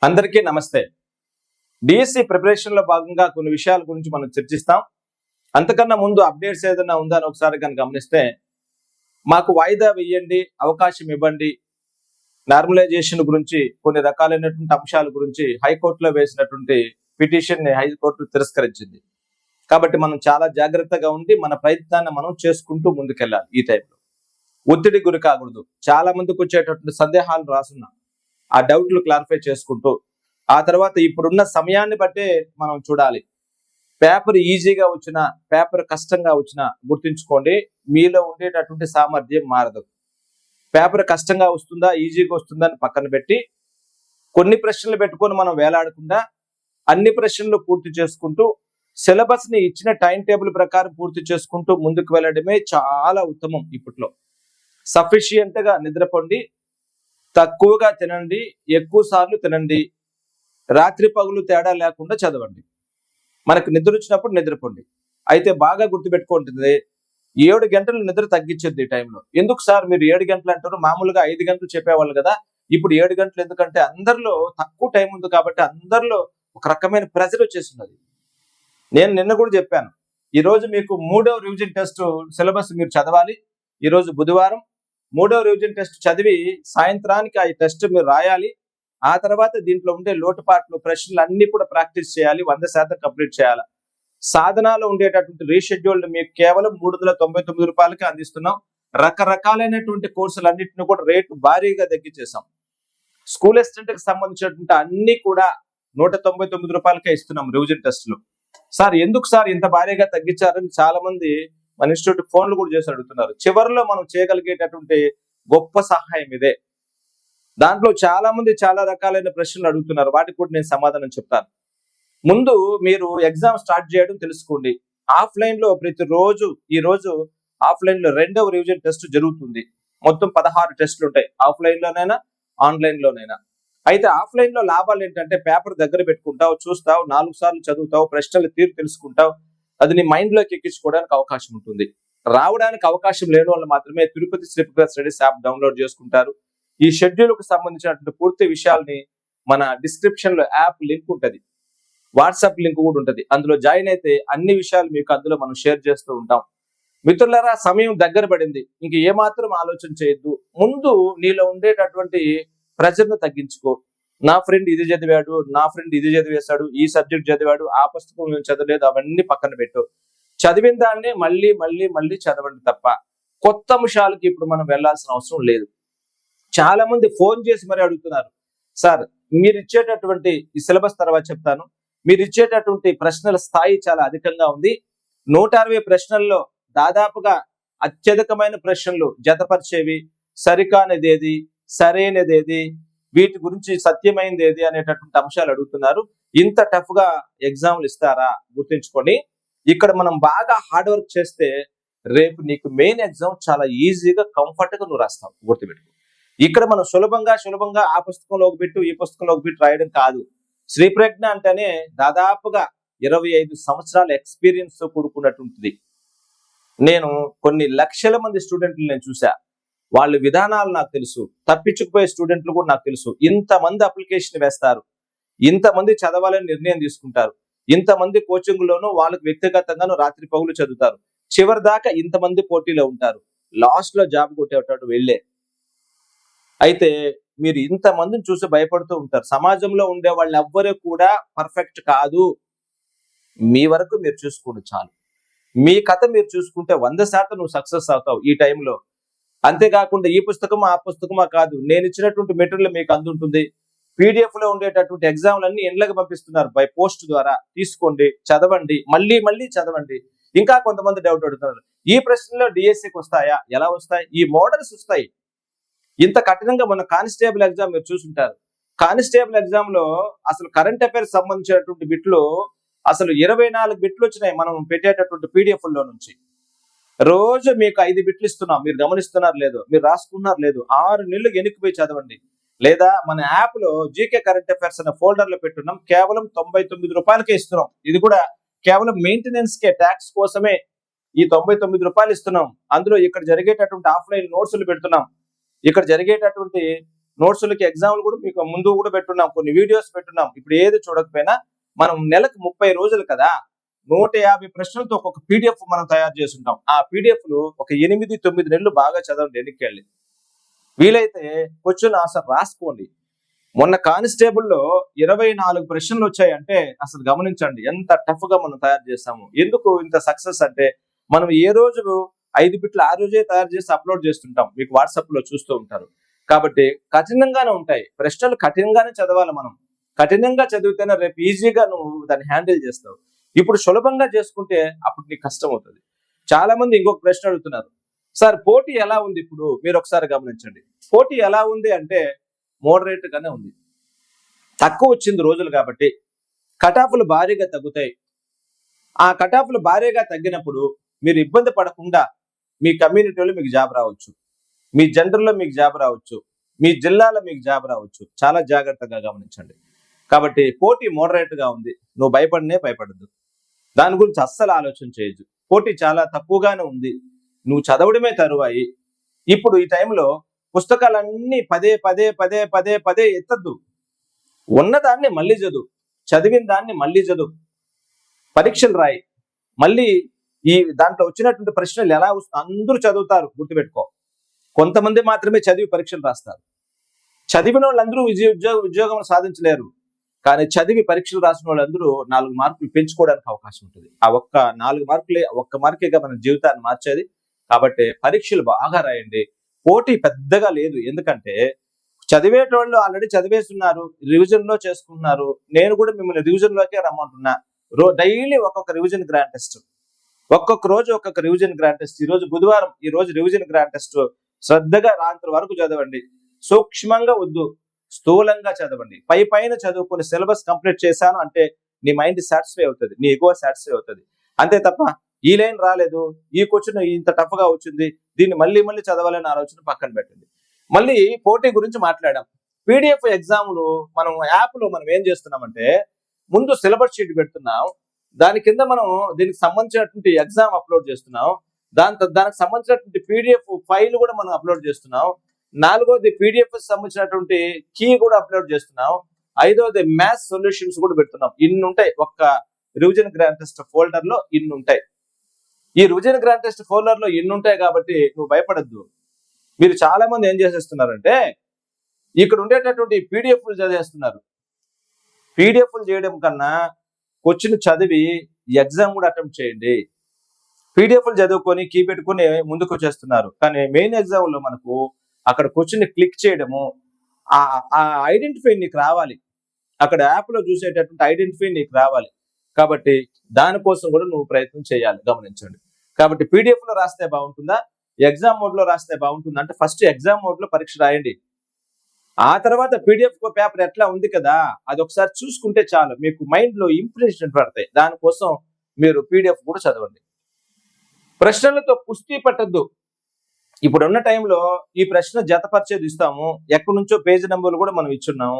అందరికీ నమస్తే. DSC preparation లో భాగంగా కొన్ని విషయాల గురించి మనం చర్చిస్తాం. అంతకన్నా ముందు అప్డేట్స్ ఏదైనా ఉందా అని ఒకసారి కనుక గమనిస్తే, మాకు వాయిదా వేయండి, అవకాశం ఇవ్వండి, నార్మలైజేషన్ గురించి కొన్ని రకాలైనటువంటి అంశాల గురించి హైకోర్టులో వేసినటువంటి పిటిషన్ ని హైకోర్టు తిరస్కరించింది. కాబట్టి మనం చాలా జాగ్రత్తగా ఉండి మన ప్రయత్నాన్ని మనం చేసుకుంటూ ముందుకెళ్ళాలి. ఈ టైంలో ఒత్తిడి గురి కాకూడదు. చాలా మందికి వచ్చేటటువంటి సందేహాలు రాసున్నాం, ఆ డౌట్లు క్లారిఫై చేసుకుంటూ ఆ తర్వాత ఇప్పుడున్న సమయాన్ని బట్టే మనం చూడాలి. పేపర్ ఈజీగా వచ్చినా పేపర్ కష్టంగా వచ్చినా గుర్తుంచుకోండి, మీలో ఉండేటటువంటి సామర్థ్యం మారదు. పేపర్ కష్టంగా వస్తుందా ఈజీగా వస్తుందా అని పక్కన పెట్టి కొన్ని ప్రశ్నలు పెట్టుకొని మనం వేలాడకుండా అన్ని ప్రశ్నలు పూర్తి చేసుకుంటూ సిలబస్ ని ఇచ్చిన టైం టేబుల్ ప్రకారం పూర్తి చేసుకుంటూ ముందుకు వెళ్ళడమే చాలా ఉత్తమం. ఇప్పట్లో సఫిషియంట్ గా నిద్రపోండి, తక్కువగా తినండి, ఎక్కువ సార్లు తినండి, రాత్రి పగులు తేడా లేకుండా చదవండి. మనకు నిద్ర వచ్చినప్పుడు నిద్రపోండి. అయితే బాగా గుర్తుపెట్టుకుంటుంది, 7 గంటలు నిద్ర తగ్గించద్దు ఈ టైంలో. ఎందుకు సార్ మీరు 7 గంటలు అంటారు? మామూలుగా 5 గంటలు చెప్పేవాళ్ళు కదా, ఇప్పుడు 7 గంటలు ఎందుకంటే అందరిలో తక్కువ టైం ఉంది కాబట్టి అందరిలో ఒక రకమైన ప్రెజర్ వచ్చేస్తున్నది. నేను నిన్న కూడా చెప్పాను, ఈ రోజు మీకు 3వ రివిజన్ టెస్ట్ సిలబస్ మీరు చదవాలి. ఈ రోజు బుధవారం 3వ రివిజన్ టెస్ట్ చదివి సాయంత్రానికి ఆ టెస్ట్ మీరు రాయాలి. ఆ తర్వాత దీంట్లో ఉండే లోటుపాట్లు ప్రశ్నలు అన్ని కూడా ప్రాక్టీస్ చేయాలి, 100% కంప్లీట్ చేయాలి. సాధనాలు ఉండేటటువంటి రీషెడ్యూల్డ్ మీకు కేవలం 399 రూపాయలకి అందిస్తున్నాం. రకరకాలైనటువంటి కోర్సులన్నింటినీ కూడా రేటు భారీగా తగ్గించేసాం. స్కూల్ అసిస్టెంట్ కి సంబంధించినటువంటి అన్ని కూడా 199 రూపాయలకే ఇస్తున్నాం రివిజన్ టెస్టులు. సార్ ఎందుకు సార్ ఇంత భారీగా తగ్గించారని చాలా మంది మన ఇన్స్టిట్యూట్ ఫోన్లు కూడా చేసి అడుగుతున్నారు. చివరిలో మనం చేయగలిగేటటువంటి గొప్ప సహాయం ఇదే. దాంట్లో చాలా మంది చాలా రకాలైన ప్రశ్నలు అడుగుతున్నారు, వాటికి కూడా నేను సమాధానం చెప్తాను. ముందు మీరు ఎగ్జామ్ స్టార్ట్ చేయడం తెలుసుకోండి. ఆఫ్లైన్ లో ప్రతిరోజు ఈ రోజు ఆఫ్లైన్ లో 2వ రివిజన్ టెస్ట్ జరుగుతుంది. మొత్తం 16 టెస్టులు ఉంటాయి, ఆఫ్లైన్ లోనైనా ఆన్లైన్ లోనైనా. అయితే ఆఫ్లైన్ లో లాభాలు ఏంటంటే పేపర్ దగ్గర పెట్టుకుంటావు, చూస్తావు, 4 సార్లు చదువుతావు, ప్రశ్నలు తీరు తెలుసుకుంటావు, అది నీ మైండ్ లోకి ఎక్కించుకోవడానికి అవకాశం ఉంటుంది. రావడానికి అవకాశం లేని వాళ్ళు మాత్రమే Tirupati Sri Prakash studies app download చేసుకుంటారు. ఈ షెడ్యూల్ కు సంబంధించినటువంటి పూర్తి విషయాల్ని మన డిస్క్రిప్షన్ లో యాప్ లింక్ ఉంటుంది, వాట్సాప్ లింక్ కూడా ఉంటుంది, అందులో జాయిన్ అయితే అన్ని విషయాలు మీకు అందులో మనం షేర్ చేస్తూ ఉంటాం. మిత్రులారా, సమయం దగ్గర పడింది, ఇంక ఏమాత్రం ఆలోచన చేయొద్దు. ముందు నీలో ఉండేటటువంటి ప్రెజర్ను తగ్గించుకో. నా ఫ్రెండ్ ఇది చదివాడు, నా ఫ్రెండ్ ఇది చదివేశాడు, ఈ సబ్జెక్ట్ చదివాడు, ఆ పుస్తకం నేను చదవలేదు, అవన్నీ పక్కన పెట్టు. చదివిన దాన్నే మళ్ళీ మళ్ళీ మళ్ళీ చదవండి తప్ప కొత్త అంశాలకి ఇప్పుడు మనం వెళ్లాల్సిన అవసరం లేదు. చాలా మంది ఫోన్ చేసి మరి అడుగుతున్నారు, సార్ మీరు ఇచ్చేటటువంటి ఈ సిలబస్ తర్వాత చెప్తాను, మీరు ఇచ్చేటటువంటి ప్రశ్నల స్థాయి చాలా అధికంగా ఉంది. 160 ప్రశ్నల్లో దాదాపుగా అత్యధికమైన ప్రశ్నలు జతపరిచేవి, సరికానిది ఏది, సరైనది ఏది, వీటి గురించి సత్యమైనది ఏది అనేటటువంటి అంశాలు అడుగుతున్నారు. ఇంత టఫ్ గా ఎగ్జామ్లు ఇస్తారా? గుర్తుంచుకోండి, ఇక్కడ మనం బాగా హార్డ్ వర్క్ చేస్తే రేపు నీకు మెయిన్ ఎగ్జామ్ చాలా ఈజీగా కంఫర్ట్ గా నువ్వు రాస్తావు. గుర్తుపెట్టుకో, ఇక్కడ మనం సులభంగా ఆ పుస్తకంలోకి పెట్టు, ఈ పుస్తకంలోకి పెట్టి రాయడం కాదు. శ్రీప్రజ్ఞ అంటేనే దాదాపుగా 25 సంవత్సరాల ఎక్స్పీరియన్స్ తో కూడుకున్నటువంటిది. నేను కొన్ని లక్షల మంది స్టూడెంట్లు నేను చూసా, వాళ్ళ విధానాలు నాకు తెలుసు, తప్పించుకుపోయే స్టూడెంట్లు కూడా నాకు తెలుసు. ఇంతమంది అప్లికేషన్ వేస్తారు, ఇంతమంది చదవాలని నిర్ణయం తీసుకుంటారు, ఇంతమంది కోచింగ్ లోను వాళ్ళకి వ్యక్తిగతంగాను రాత్రి పగులు చదువుతారు, చివరి దాకా ఇంతమంది పోటీలో ఉంటారు, లాస్ట్ లో జాబ్ కొట్టేటట్టు వెళ్ళే. అయితే మీరు ఇంతమందిని చూసి భయపడుతూ ఉంటారు. సమాజంలో ఉండే వాళ్ళు ఎవ్వరూ కూడా పర్ఫెక్ట్ కాదు. మీ వరకు మీరు చూసుకోండి చాలు. మీ కథ మీరు చూసుకుంటే 100% నువ్వు సక్సెస్ అవుతావు ఈ టైంలో. అంతేకాకుండా ఈ పుస్తకమా ఆ పుస్తకమా కాదు, నేను ఇచ్చినటువంటి మెటీరియల్ మీకు అందుంటుంది. పీడిఎఫ్ లో ఉండేటటువంటి ఎగ్జామ్లన్నీ ఇండ్లకు పంపిస్తున్నారు బై పోస్ట్ ద్వారా, తీసుకోండి, చదవండి, మళ్ళీ మళ్ళీ చదవండి. ఇంకా కొంతమంది డౌట్ అడుగుతున్నారు, ఈ ప్రశ్నలో డిఎస్సికి వస్తాయా? ఎలా వస్తాయి? ఈ మోడల్స్ వస్తాయి. ఇంత కఠినంగా మన కానిస్టేబుల్ ఎగ్జామ్ మీరు చూసుంటారు. కానిస్టేబుల్ ఎగ్జామ్ లో అసలు కరెంట్ అఫైర్స్ సంబంధించినటువంటి బిట్లు అసలు 24 బిట్లు వచ్చినాయి మనం పెట్టేటటువంటి పీడిఎఫ్ లో నుంచి. రోజు మీకు 5 బిట్లు ఇస్తున్నాం, మీరు గమనిస్తున్నారు లేదు, మీరు రాసుకున్నారు లేదు. 6 నెలలు వెనక్కిపోయి చదవండి. లేదా మన యాప్ లో జీకే కరెంట్ అఫైర్స్ అనే ఫోల్డర్ లో పెట్టున్నాం, కేవలం 99 రూపాయలకే ఇస్తున్నాం. ఇది కూడా కేవలం మెయింటెనెన్స్ కే, ట్యాక్స్ కోసమే ఈ 99 రూపాయలు ఇస్తున్నాం. అందులో ఇక్కడ జరిగేటటువంటి ఆఫ్లైన్ నోట్స్లు పెడుతున్నాం, ఇక్కడ జరిగేటటువంటి నోట్స్లకి ఎగ్జామ్లు కూడా మీకు ముందు కూడా పెట్టున్నాం, కొన్ని వీడియోస్ పెట్టున్నాం. ఇప్పుడు ఏది చూడకపోయినా మనం నెలకు 30 రోజులు కదా, 150 ప్రశ్నలతో ఒక్కొక్క పీడిఎఫ్ మనం తయారు చేస్తుంటాం. ఆ పీడిఎఫ్లు ఒక 8-9 నెలలు బాగా చదవండి ఎన్నికెళ్ళి. వీలైతే క్వశ్చన్ ఆన్సర్ రాసుకోండి. మొన్న కానిస్టేబుల్లో 24 ప్రశ్నలు వచ్చాయంటే అసలు గమనించండి ఎంత టఫ్ గా మనం తయారు చేస్తాము. ఎందుకు ఇంత సక్సెస్ అంటే మనం ఏ రోజు 5 బిట్లు ఆ రోజే తయారు చేసి అప్లోడ్ చేస్తుంటాం, మీకు వాట్సాప్ లో చూస్తూ ఉంటారు. కాబట్టి కఠినంగానే ఉంటాయి ప్రశ్నలు, కఠినంగానే చదవాలి మనం. కఠినంగా చదివితేనే రేపు ఈజీగా నువ్వు దాన్ని హ్యాండిల్ చేస్తావు. ఇప్పుడు సులభంగా చేసుకుంటే అప్పుడు నీకు కష్టం అవుతుంది. చాలా మంది ఇంకొక ప్రశ్న అడుగుతున్నారు, సార్ పోటీ ఎలా ఉంది ఇప్పుడు? మీరు ఒకసారి గమనించండి. పోటీ ఎలా ఉంది అంటే మోడరేట్ గానే ఉంది. తక్కువ వచ్చింది రోజులు కాబట్టి కటాఫ్లు భారీగా తగ్గుతాయి. ఆ కటాఫ్లు భారీగా తగ్గినప్పుడు మీరు ఇబ్బంది పడకుండా మీ కమ్యూనిటీలో మీకు జాబ్ రావచ్చు, మీ జెండర్లో మీకు జాబ్ రావచ్చు, మీ జిల్లాలో మీకు జాబ్ రావచ్చు. చాలా జాగ్రత్తగా గమనించండి. కాబట్టి పోటీ మోడరేట్ గా ఉంది, నువ్వు భయపడద్దు, దాని గురించి అస్సలు ఆలోచన చేయొద్దు. పోటీ చాలా తక్కువగానే ఉంది, నువ్వు చదవడమే తరువాయి. ఇప్పుడు ఈ టైంలో పుస్తకాలన్నీ పదే ఎత్తద్దు. ఉన్నదాన్ని మళ్ళీ చదువు, చదివిన దాన్ని మళ్ళీ చదువు, పరీక్షలు రాయి. మళ్ళీ ఈ దాంట్లో వచ్చినటువంటి ప్రశ్నలు ఎలా అందరూ చదువుతారు గుర్తుపెట్టుకో. కొంతమంది మాత్రమే చదివి పరీక్షలు రాస్తారు. చదివిన వాళ్ళందరూ ఉద్యోగం సాధించలేరు, కానీ చదివి పరీక్షలు రాసిన వాళ్ళందరూ 4 మార్కులు పెంచుకోవడానికి అవకాశం ఉంటుంది. ఆ ఒక్క 4 మార్కులే, ఒక్క మార్కేగా మన జీవితాన్ని మార్చేది. కాబట్టి పరీక్షలు బాగా రాయండి. పోటీ పెద్దగా లేదు, ఎందుకంటే చదివేటోళ్ళు ఆల్రెడీ చదివేస్తున్నారు, రివిజన్ లో చేసుకుంటున్నారు. నేను కూడా మిమ్మల్ని రివిజన్ లోకే రమ్మంటున్నా. డైలీ ఒక్కొక్క రివిజన్ గ్రాండ్ టెస్ట్, ఒక్కొక్క రోజు ఒక్కొక్క రివిజన్ గ్రాండ్ టెస్ట్. ఈ రోజు బుధవారం, ఈ రోజు రివిజన్ గ్రాండ్ టెస్ట్. శ్రద్ధగా రాత్రి వరకు చదవండి, సూక్ష్మంగా వద్దు, స్థూలంగా చదవండి. పైన చదువుకుని సిలబస్ కంప్లీట్ చేశాను అంటే నీ మైండ్ సాటిస్ఫై అవుతుంది, నీ ఎగువ సాటిస్ఫై అవుతుంది. అంతే తప్ప ఈ లైన్ రాలేదు, ఈ క్వశ్చన్ ఇంత టఫ్ గా వచ్చింది, దీన్ని మళ్ళీ చదవాలని ఆలోచన పక్కన పెట్టండి. మళ్ళీ పోటీ గురించి మాట్లాడాం. పీడిఎఫ్ ఎగ్జామ్లు మనం యాప్ లో మనం ఏం చేస్తున్నామంటే ముందు సిలబస్ షీట్ పెడుతున్నాం, దాని కింద మనం దీనికి సంబంధించినటువంటి ఎగ్జామ్ అప్లోడ్ చేస్తున్నాం, దానికి సంబంధించినటువంటి పీడిఎఫ్ ఫైల్ కూడా మనం అప్లోడ్ చేస్తున్నాం. 4వది పీడిఎఫ్ సంబంధించినటువంటి కీ కూడా అప్లోడ్ చేస్తున్నాం. 5వది మ్యాథ్స్ సొల్యూషన్స్ కూడా పెడుతున్నాం. ఇన్ని ఉంటాయి ఒక్క రివిజన్ గ్రాండ్ టెస్ట్ ఫోల్డర్ లో, ఇన్ని ఉంటాయి. ఈ రివిజన్ గ్రాండ్ టెస్ట్ ఫోల్డర్ లో ఇన్ని ఉంటాయి కాబట్టి నువ్వు భయపడద్దు. మీరు చాలా మంది ఏం చేసేస్తున్నారంటే ఇక్కడ ఉండేటటువంటి పీడిఎఫ్లు చదివేస్తున్నారు. పీడిఎఫ్లు చేయడం కన్నా క్వశ్చన్ చదివి ఎగ్జామ్ కూడా అటెంప్ట్ చేయండి. పీడిఎఫ్లు చదువుకొని కీ పెట్టుకుని ముందుకు వచ్చేస్తున్నారు, కానీ మెయిన్ ఎగ్జామ్ లో మనకు అక్కడ క్వశ్చన్ క్లిక్ చేయడము, ఆ ఐడెంటిఫై నీకు రావాలి, అక్కడ యాప్ లో చూసేటటువంటి ఐడెంటిఫై నీకు రావాలి. కాబట్టి దానికోసం కూడా నువ్వు ప్రయత్నం చేయాలి, గమనించండి. కాబట్టి పీడిఎఫ్ లో రాస్తే బాగుంటుందా, ఎగ్జామ్ మోడ్ లో రాస్తే బాగుంటుందా అంటే ఫస్ట్ ఎగ్జామ్ మోడ్ లో పరీక్ష రాయండి. ఆ తర్వాత పీడిఎఫ్ పేపర్ ఎట్లా ఉంది కదా అది ఒకసారి చూసుకుంటే చాలు, మీకు మైండ్ లో ఇంప్రెషన్ పడతాయి. దానికోసం మీరు పీడిఎఫ్ కూడా చదవండి. ప్రశ్నలతో కుస్తీ పట్టద్దు. ఇప్పుడు ఉన్న టైంలో ఈ ప్రశ్న జతపరిచేది ఇస్తాము, ఎక్కడి నుంచో పేజీ నెంబర్లు కూడా మనం ఇచ్చున్నాము.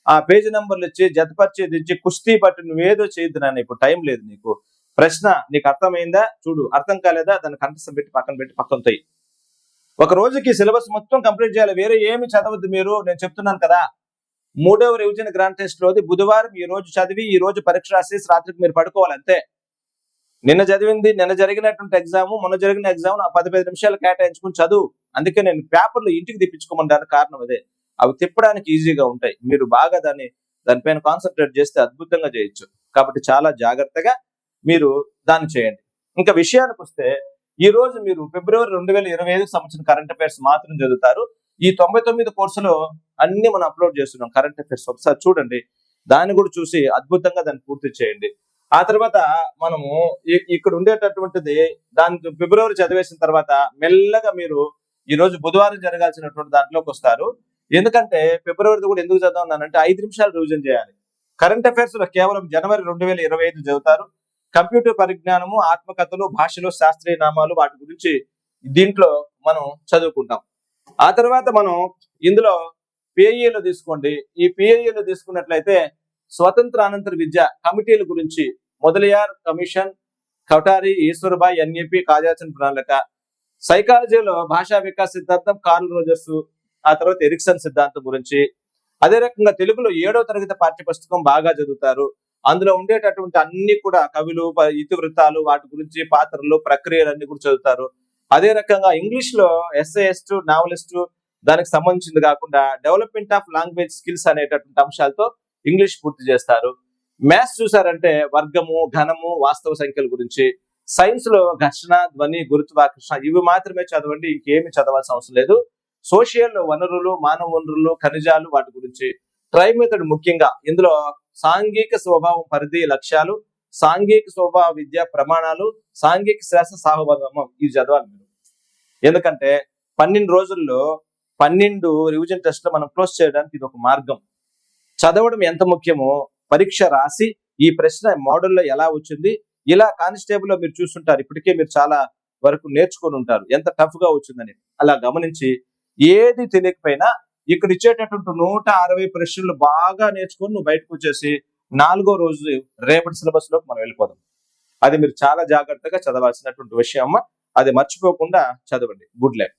ఆ పేజీ నెంబర్లు ఇచ్చి జతపరిచేది ఇచ్చి కుస్తీ పట్టు నువ్వేదో చేయొద్దు నాన్న, ఇప్పుడు టైం లేదు నీకు. ప్రశ్న నీకు అర్థమైందా చూడు, అర్థం కాలేదా దాన్ని కంఠస్థం పెట్టి పక్కన తోయి. ఒక రోజుకి సిలబస్ మొత్తం కంప్లీట్ చేయాలి, వేరే ఏమి చదవద్దు మీరు. నేను చెప్తున్నాను కదా, 3వ రివిజన్ గ్రాండ్ టెస్ట్ లోది బుధవారం ఈ రోజు చదివి ఈ రోజు పరీక్ష రాసేసి రాత్రికి మీరు పడుకోవాలి అంతే. నిన్న జరిగినటువంటి ఎగ్జామ్, మొన్న జరిగిన ఎగ్జామ్ 15 నిమిషాలు కేటాయించుకుని చదువు. అందుకే నేను పేపర్లు ఇంటికి తెప్పించుకోమడానికి కారణం అదే. అవి తిప్పడానికి ఈజీగా ఉంటాయి, మీరు బాగా దానిపైన కాన్సన్ట్రేట్ చేస్తే అద్భుతంగా చేయొచ్చు. కాబట్టి చాలా జాగ్రత్తగా మీరు దాన్ని చేయండి. ఇంకా విషయానికి వస్తే ఈ రోజు మీరు ఫిబ్రవరి 2025 సంవత్సరం కరెంట్ అఫైర్స్ మాత్రం చదువుతారు. ఈ 99 కోర్సులో అన్ని మనం అప్లోడ్ చేస్తున్నాం కరెంట్ అఫైర్స్, ఒకసారి చూడండి, దాన్ని కూడా చూసి అద్భుతంగా దాన్ని పూర్తి చేయండి. ఆ తర్వాత మనము ఇక్కడ ఉండేటటువంటిది దాని ఫిబ్రవరి చదివేసిన తర్వాత మెల్లగా మీరు ఈ రోజు బుధవారం జరగాల్సినటువంటి దాంట్లోకి వస్తారు. ఎందుకంటే ఫిబ్రవరి కూడా ఎందుకు చదవాలంటే 5 నిమిషాలు రివిజన్ చేయాలి. కరెంట్ అఫైర్స్ లో కేవలం జనవరి 2025 చదువుతారు. కంప్యూటర్ పరిజ్ఞానము, ఆత్మకథలు, భాషలు, శాస్త్రీయ నామాలు, వాటి గురించి దీంట్లో మనం చదువుకుంటాం. ఆ తర్వాత మనం ఇందులో పిఐఏలో తీసుకోండి. ఈ పిఐఏలో తీసుకున్నట్లయితే స్వతంత్ర అనంతర విద్య కమిటీల గురించి మొదలియార్ కమిషన్, కటారి, ఈశ్వరబాయ్, ఎన్ఏపి, కార్యాచరణ ప్రణాళిక. సైకాలజీలో భాషా వికాస్ సిద్ధాంతం, కార్ల్ రోజర్స్. ఆ తర్వాత ఎరిక్సన్ సిద్ధాంతం గురించి. అదే రకంగా తెలుగులో 7వ తరగతి పాఠ్య పుస్తకం బాగా చదువుతారు. అందులో ఉండేటటువంటి అన్ని కూడా కవులు, ఇతివృత్తాలు, వాటి గురించి పాత్రలు, ప్రక్రియలన్నీ కూడా చదువుతారు. అదే రకంగా ఇంగ్లీష్ లో ఎస్ఏఎస్ట్, నావలిస్ట్ దానికి సంబంధించింది కాకుండా డెవలప్మెంట్ ఆఫ్ లాంగ్వేజ్ స్కిల్స్ అనేటటువంటి అంశాలతో ఇంగ్లీష్ పూర్తి చేస్తారు. మ్యాథ్స్ చూసారంటే వర్గము, ఘనము, వాస్తవ సంఖ్యల గురించి. సైన్స్ లో ఘర్షణ, ధ్వని, గురుత్వాకర్షణ ఇవి మాత్రమే చదవండి, ఇంకేమి చదవాల్సిన అవసరం లేదు. సోషల్ వనరులు, మానవ వనరులు, ఖనిజాలు, వాటి గురించి. ట్రై మెథడ్ ముఖ్యంగా ఇందులో సాంఘిక స్వభావం పరిధి, లక్ష్యాలు, సాంఘిక స్వభావ విద్య ప్రమాణాలు, సాంఘిక శాస్త్ర సాహోభాగమం ఇవి చదవాలి మీరు. ఎందుకంటే 12 రోజుల్లో 12 రివిజన్ టెస్ట్లు మనం క్లోజ్ చేయడానికి ఇది ఒక మార్గం. చదవడం ఎంత ముఖ్యమో పరీక్ష రాసి ఈ ప్రశ్న మోడల్లో ఎలా వచ్చింది, ఇలా కానిస్టేబుల్ లో మీరు చూస్తుంటారు, ఇప్పటికే మీరు చాలా వరకు నేర్చుకొని ఉంటారు ఎంత టఫ్ గా వచ్చిందని. అలా గమనించి ఏది తెలియకపోయినా ఇక్కడ ఇచ్చేటటువంటి 160 ప్రశ్నలు బాగా నేర్చుకొని నువ్వు బయటకు వచ్చేసి 4వ రోజు రేపటి సిలబస్ లోకి మనం వెళ్ళిపోదాం. అది మీరు చాలా జాగ్రత్తగా చదవాల్సినటువంటి విషయం అమ్మా. అది మర్చిపోకుండా చదవండి. Good luck.